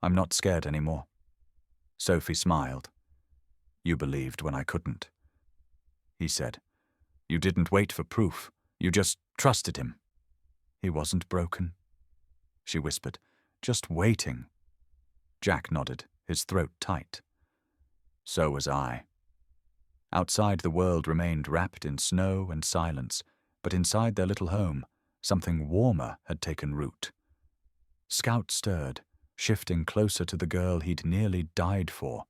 "I'm not scared anymore." Sophie smiled. "You believed when I couldn't." He said, "You didn't wait for proof. You just trusted him." "He wasn't broken," she whispered, "just waiting." Jack nodded, his throat tight. So was I. Outside, the world remained wrapped in snow and silence, but inside their little home, something warmer had taken root. Scout stirred, shifting closer to the girl he'd nearly died for.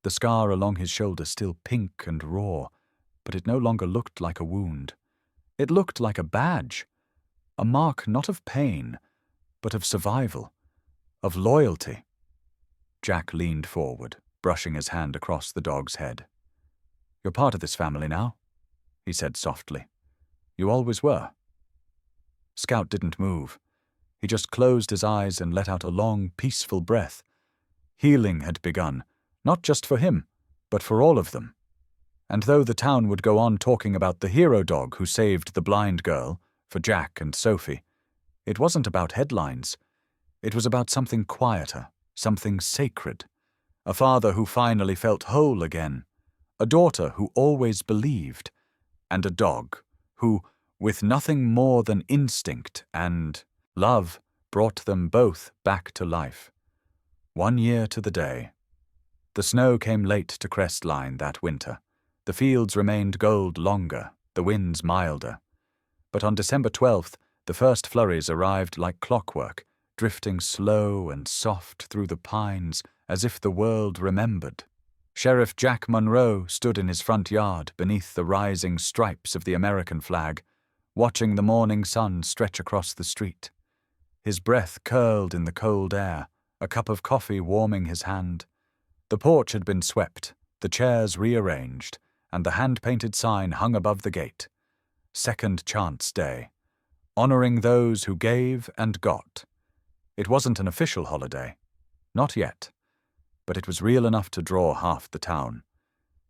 The scar along his shoulder still pink and raw, but it no longer looked like a wound. It looked like a badge, a mark not of pain, but of survival, of loyalty. Jack leaned forward, brushing his hand across the dog's head. "You're part of this family now," he said softly. "You always were." Scout didn't move. He just closed his eyes and let out a long, peaceful breath. Healing had begun, not just for him, but for all of them. And though the town would go on talking about the hero dog who saved the blind girl, for Jack and Sophie, it wasn't about headlines. It was about something quieter, something sacred. A father who finally felt whole again, a daughter who always believed, and a dog who, with nothing more than instinct and love, brought them both back to life. 1 year to the day. The snow came late to Crestline that winter. The fields remained gold longer, the winds milder. But on December 12th, the first flurries arrived like clockwork, drifting slow and soft through the pines as if the world remembered. Sheriff Jack Monroe stood in his front yard beneath the rising stripes of the American flag, watching the morning sun stretch across the street. His breath curled in the cold air, a cup of coffee warming his hand. The porch had been swept, the chairs rearranged, and the hand-painted sign hung above the gate. Second Chance Day, honoring those who gave and got. It wasn't an official holiday. Not yet. But it was real enough to draw half the town.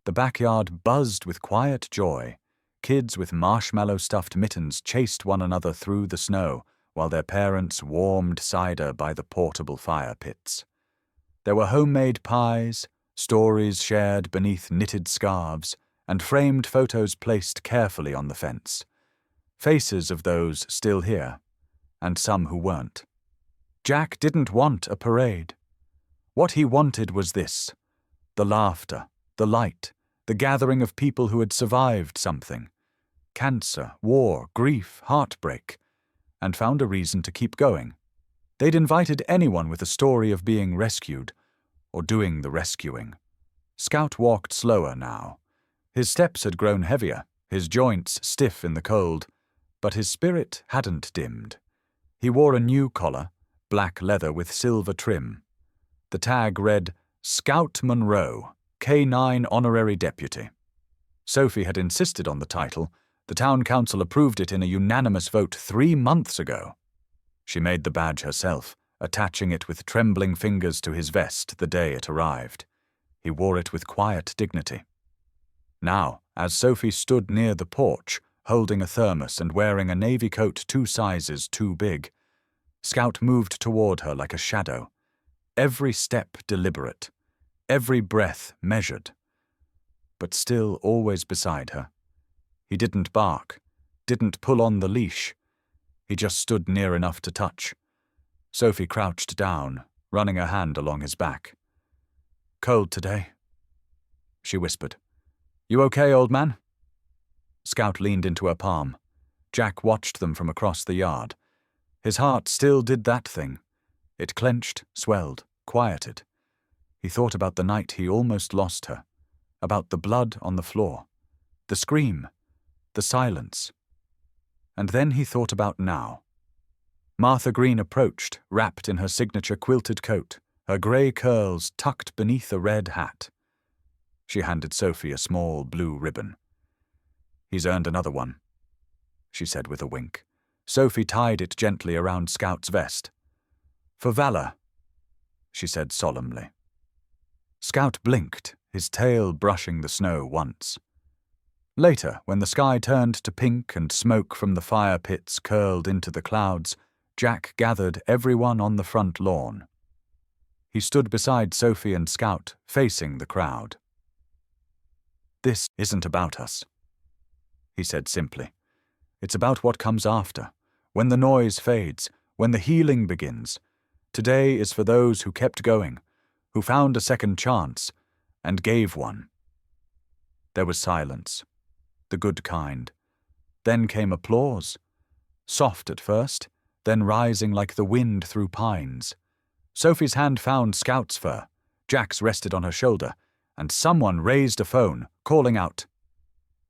The backyard buzzed with quiet joy. Kids with marshmallow-stuffed mittens chased one another through the snow, while their parents warmed cider by the portable fire pits. There were homemade pies, stories shared beneath knitted scarves, and framed photos placed carefully on the fence. Faces of those still here, and some who weren't. Jack didn't want a parade. What he wanted was this: the laughter, the light, the gathering of people who had survived something. Cancer, war, grief, heartbreak, and found a reason to keep going. They'd invited anyone with a story of being rescued, or doing the rescuing. Scout walked slower now. His steps had grown heavier, his joints stiff in the cold, but his spirit hadn't dimmed. He wore a new collar, black leather with silver trim. The tag read, Scout Monroe, K9 Honorary Deputy. Sophie had insisted on the title. The town council approved it in a unanimous vote 3 months ago. She made the badge herself, attaching it with trembling fingers to his vest the day it arrived. He wore it with quiet dignity. Now, as Sophie stood near the porch, holding a thermos and wearing a navy coat 2 sizes too big, Scout moved toward her like a shadow, every step deliberate, every breath measured, but still always beside her. He didn't bark, didn't pull on the leash. He just stood near enough to touch. Sophie crouched down, running a hand along his back. "Cold today," she whispered. "You okay, old man?" Scout leaned into her palm. Jack watched them from across the yard. His heart still did that thing. It clenched, swelled, quieted. He thought about the night he almost lost her, about the blood on the floor, the scream, the silence. And then he thought about now. Martha Green approached, wrapped in her signature quilted coat, her grey curls tucked beneath a red hat. She handed Sophie a small blue ribbon. "He's earned another one," she said with a wink. Sophie tied it gently around Scout's vest. "For valor," she said solemnly. Scout blinked, his tail brushing the snow once. Later, when the sky turned to pink and smoke from the fire pits curled into the clouds, Jack gathered everyone on the front lawn. He stood beside Sophie and Scout, facing the crowd. "This isn't about us," he said simply. "It's about what comes after, when the noise fades, when the healing begins. Today is for those who kept going, who found a second chance, and gave one." There was silence, the good kind. Then came applause, soft at first, then rising like the wind through pines. Sophie's hand found Scout's fur, Jack's rested on her shoulder, and someone raised a phone, calling out,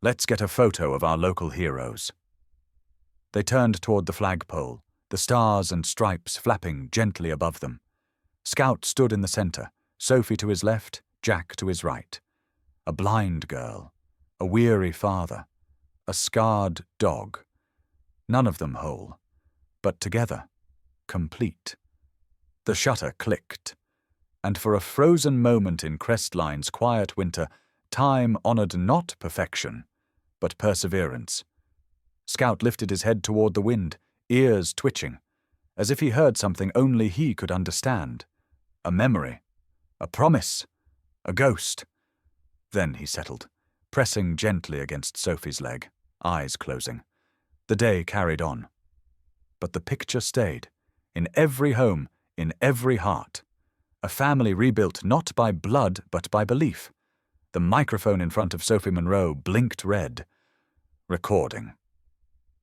"Let's get a photo of our local heroes." They turned toward the flagpole, the stars and stripes flapping gently above them. Scout stood in the center, Sophie to his left, Jack to his right. A blind girl, a weary father, a scarred dog. None of them whole, but together, complete. The shutter clicked, and for a frozen moment in Crestline's quiet winter, time honored not perfection, but perseverance. Scout lifted his head toward the wind, ears twitching, as if he heard something only he could understand. A memory, a promise, a ghost. Then he settled, pressing gently against Sophie's leg, eyes closing. The day carried on. But the picture stayed, in every home, in every heart. A family rebuilt not by blood but by belief. The microphone in front of Sophie Monroe blinked red. Recording.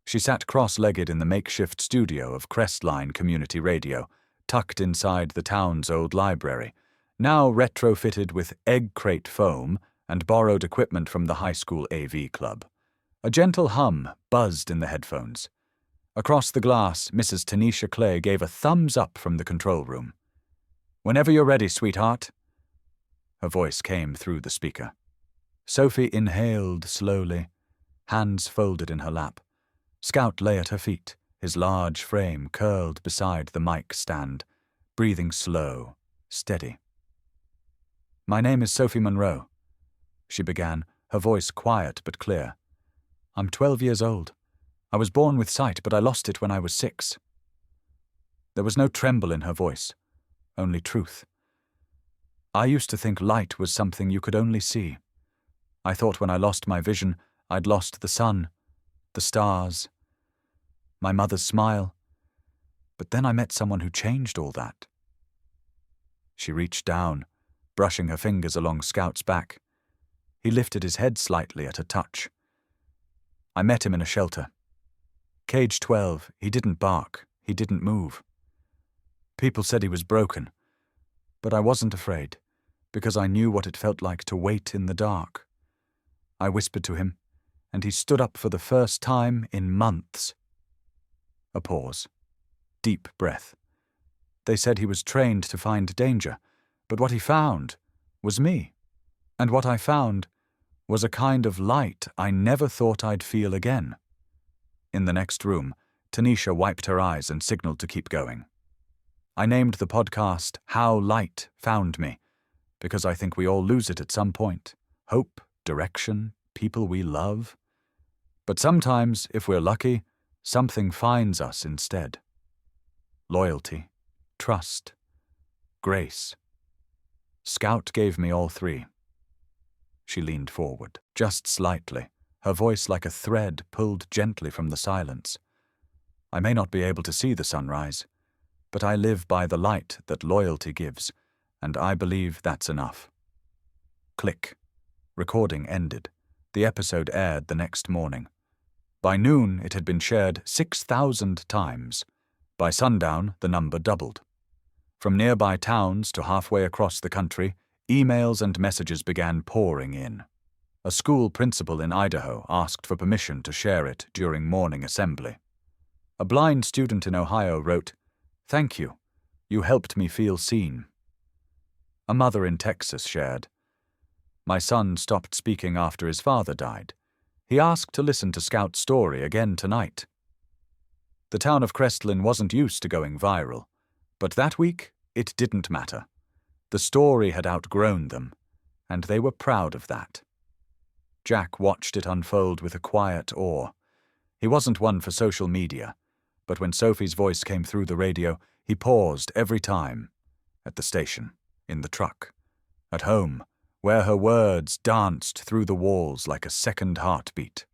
She sat cross-legged in the makeshift studio of Crestline Community Radio, tucked inside the town's old library, now retrofitted with egg crate foam and borrowed equipment from the high school AV club. A gentle hum buzzed in the headphones. Across the glass, Mrs. Tanisha Clay gave a thumbs up from the control room. "Whenever you're ready, sweetheart." Her voice came through the speaker. Sophie inhaled slowly, hands folded in her lap. Scout lay at her feet, his large frame curled beside the mic stand, breathing slow, steady. "My name is Sophie Monroe," she began, her voice quiet but clear. "I'm 12 years old. I was born with sight, but I lost it when I was 6. There was no tremble in her voice, only truth. "I used to think light was something you could only see. I thought when I lost my vision, I'd lost the sun, the stars, my mother's smile. But then I met someone who changed all that." She reached down, brushing her fingers along Scout's back. He lifted his head slightly at a touch. "I met him in a shelter. Cage 12, he didn't bark, he didn't move. People said he was broken, but I wasn't afraid, because I knew what it felt like to wait in the dark. I whispered to him, and he stood up for the first time in months." A pause. Deep breath. "They said he was trained to find danger, but what he found was me. And what I found was a kind of light I never thought I'd feel again." In the next room, Tanisha wiped her eyes and signaled to keep going. "I named the podcast How Light Found Me, because I think we all lose it at some point. Hope, direction, people we love. But sometimes, if we're lucky, something finds us instead. Loyalty, trust, grace. Scout gave me all 3. She leaned forward, just slightly, her voice like a thread pulled gently from the silence. "I may not be able to see the sunrise, but I live by the light that loyalty gives, and I believe that's enough." Click. Recording ended. The episode aired the next morning. By noon, it had been shared 6,000 times. By sundown, the number doubled. From nearby towns to halfway across the country, emails and messages began pouring in. A school principal in Idaho asked for permission to share it during morning assembly. A blind student in Ohio wrote, "Thank you. You helped me feel seen." A mother in Texas shared, "My son stopped speaking after his father died. He asked to listen to Scout's story again tonight." The town of Crestline wasn't used to going viral, but that week it didn't matter. The story had outgrown them, and they were proud of that. Jack watched it unfold with a quiet awe. He wasn't one for social media, but when Sophie's voice came through the radio, he paused every time. At the station, in the truck, at home, where her words danced through the walls like a second heartbeat.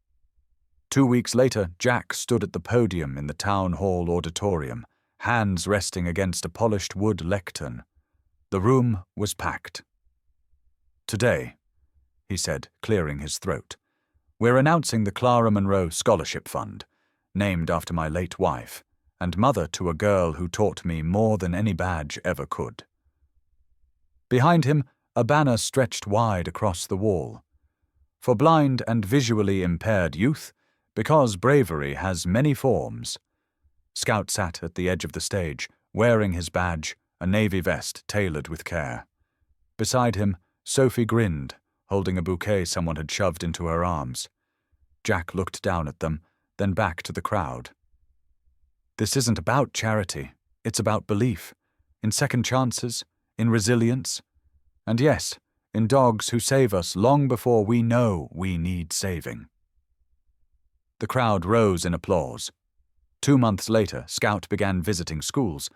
2 weeks later, Jack stood at the podium in the town hall auditorium, hands resting against a polished wood lectern. The room was packed. "Today," he said, clearing his throat, "we're announcing the Clara Monroe Scholarship Fund, named after my late wife, and mother to a girl who taught me more than any badge ever could." Behind him, a banner stretched wide across the wall. For blind and visually impaired youth, because bravery has many forms. Scout sat at the edge of the stage, wearing his badge, a navy vest tailored with care. Beside him, Sophie grinned, holding a bouquet someone had shoved into her arms. Jack looked down at them, then back to the crowd. "This isn't about charity. It's about belief, in second chances, in resilience, and yes, in dogs who save us long before we know we need saving." The crowd rose in applause. 2 months later, Scout began visiting schools.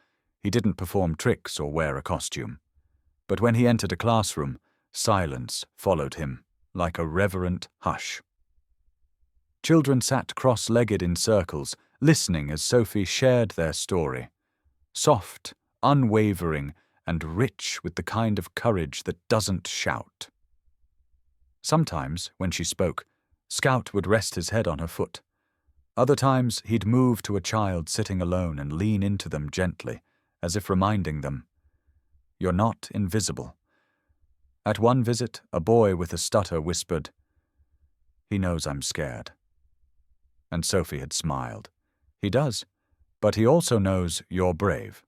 He didn't perform tricks or wear a costume. But when he entered a classroom, silence followed him, like a reverent hush. Children sat cross-legged in circles, listening as Sophie shared their story. Soft, unwavering, and rich with the kind of courage that doesn't shout. Sometimes, when she spoke, Scout would rest his head on her foot. Other times, he'd move to a child sitting alone and lean into them gently, as if reminding them, "You're not invisible." At one visit, a boy with a stutter whispered, "He knows I'm scared." And Sophie had smiled. "He does, but he also knows you're brave."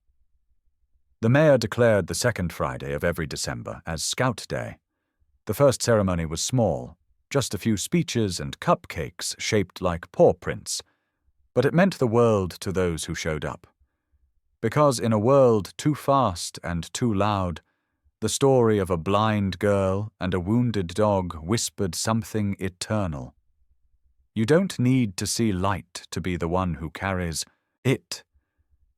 The mayor declared the second Friday of every December as Scout Day. The first ceremony was small, just a few speeches and cupcakes shaped like paw prints, but it meant the world to those who showed up. Because in a world too fast and too loud, the story of a blind girl and a wounded dog whispered something eternal. You don't need to see light to be the one who carries it.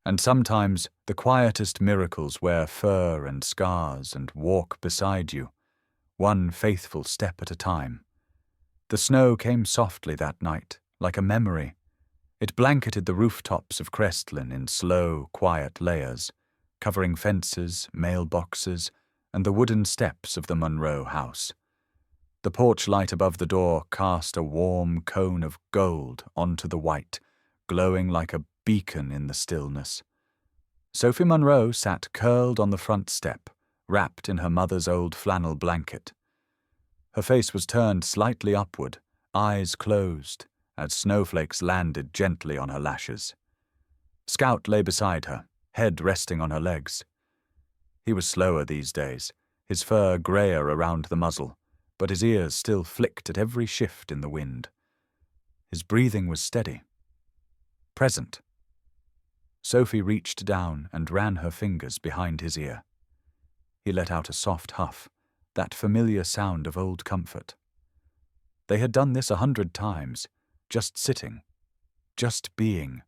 And sometimes the quietest miracles wear fur and scars and walk beside you, one faithful step at a time. The snow came softly that night, like a memory. It blanketed the rooftops of Crestline in slow, quiet layers, covering fences, mailboxes, and the wooden steps of the Monroe house. The porch light above the door cast a warm cone of gold onto the white, glowing like a beacon in the stillness. Sophie Monroe sat curled on the front step, wrapped in her mother's old flannel blanket. Her face was turned slightly upward, eyes closed, as snowflakes landed gently on her lashes. Scout lay beside her, head resting on her legs. He was slower these days, his fur grayer around the muzzle, but his ears still flicked at every shift in the wind. His breathing was steady, present. Sophie reached down and ran her fingers behind his ear. He let out a soft huff, that familiar sound of old comfort. They had done this 100 times, just sitting, just being.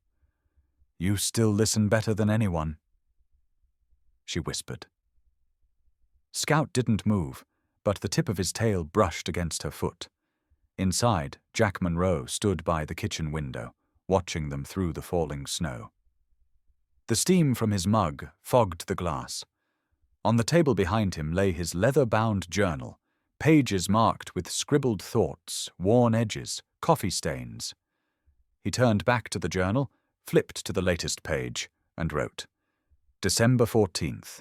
"You still listen better than anyone," she whispered. Scout didn't move, but the tip of his tail brushed against her foot. Inside, Jack Monroe stood by the kitchen window, watching them through the falling snow. The steam from his mug fogged the glass. On the table behind him lay his leather-bound journal, pages marked with scribbled thoughts, worn edges, coffee stains. He turned back to the journal, flipped to the latest page, and wrote, December 14th.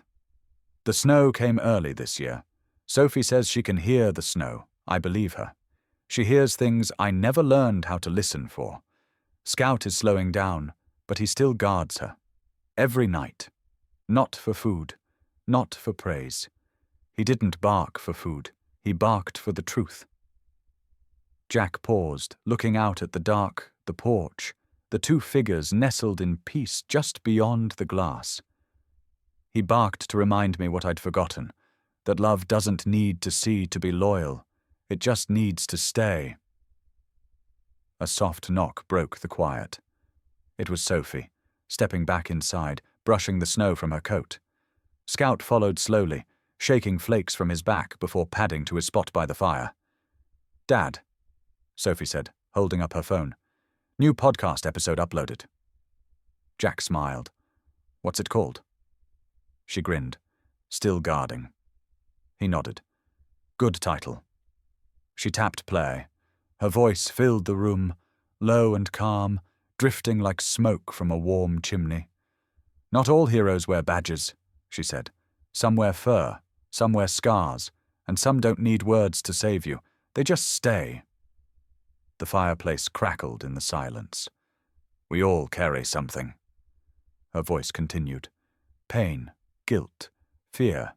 The snow came early this year. Sophie says she can hear the snow. I believe her. She hears things I never learned how to listen for. Scout is slowing down, but he still guards her. Every night. Not for food. Not for praise. He didn't bark for food. He barked for the truth. Jack paused, looking out at the dark, the porch, the two figures nestled in peace just beyond the glass. He barked to remind me what I'd forgotten, that love doesn't need to see to be loyal. It just needs to stay. A soft knock broke the quiet. It was Sophie, stepping back inside, brushing the snow from her coat. Scout followed slowly, shaking flakes from his back before padding to his spot by the fire. Dad, Sophie said, holding up her phone. New podcast episode uploaded. Jack smiled. What's it called? She grinned, still guarding. He nodded. Good title. She tapped play. Her voice filled the room, low and calm, drifting like smoke from a warm chimney. Not all heroes wear badges, she said. Some wear fur, some wear scars, and some don't need words to save you. They just stay. The fireplace crackled in the silence. We all carry something. Her voice continued. Pain, guilt, fear.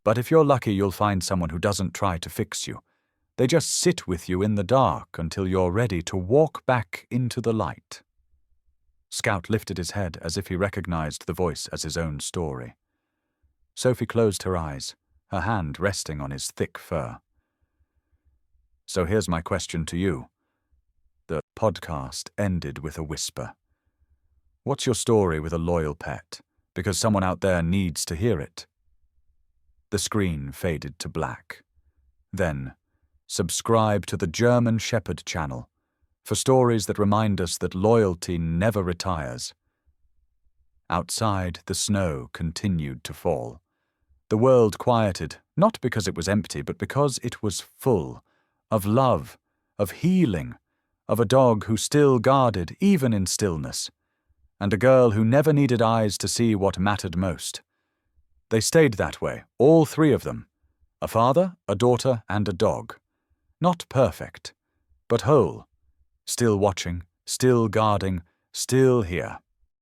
But if you're lucky, you'll find someone who doesn't try to fix you. They just sit with you in the dark until you're ready to walk back into the light. Scout lifted his head as if he recognized the voice as his own story. Sophie closed her eyes, her hand resting on his thick fur. So here's my question to you. The podcast ended with a whisper. What's your story with a loyal pet? Because someone out there needs to hear it. The screen faded to black. Then, subscribe to the German Shepherd channel for stories that remind us that loyalty never retires. Outside, the snow continued to fall. The world quieted, not because it was empty, but because it was full of love, of healing, of a dog who still guarded even in stillness, and a girl who never needed eyes to see what mattered most. They stayed that way, all three of them, a father, a daughter, and a dog. Not perfect, but whole, still watching, still guarding, still here.